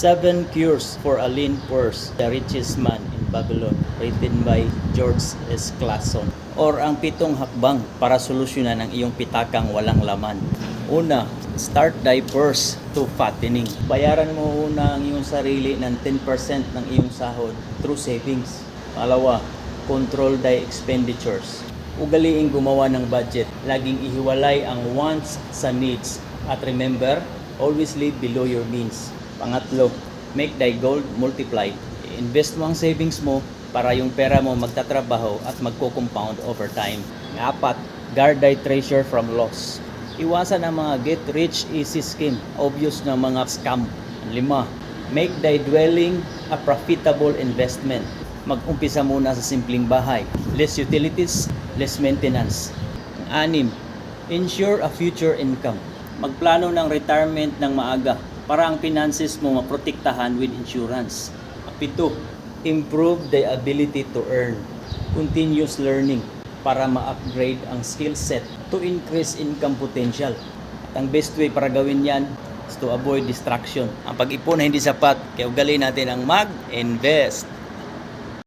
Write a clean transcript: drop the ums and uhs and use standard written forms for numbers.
Seven Cures for a Lean Purse, The Richest Man in Babylon, written by George S. Clason. Or ang 7 hakbang para solusyonan ang iyong pitakang walang laman. Una, start thy purse to fattening. Bayaran mo una ang iyong sarili ng 10% ng iyong sahod through savings. Pangalawa, control thy expenditures. Ugaliing gumawa ng budget. Laging ihiwalay ang wants sa needs. At remember, always live below your means. Pangatlo, make thy gold multiply. Invest mo ang savings mo para yung pera mo magtatrabaho at magko-compound over time. Apat, guard thy treasure from loss. Iwasan ang mga get rich easy scheme, obvious na mga scam. 5, make thy dwelling a profitable investment. Mag-umpisa muna sa simpleng bahay. Less utilities, less maintenance. 6, ensure a future income. Magplano ng retirement ng maaga para ang finances mo maprotektahan with insurance. 7, improve the ability to earn. Continuous learning para ma-upgrade ang skill set to increase income potential. At ang best way para gawin yan is to avoid distraction. Ang pag-ipon na hindi sapat, kaya ugali natin ang mag-invest.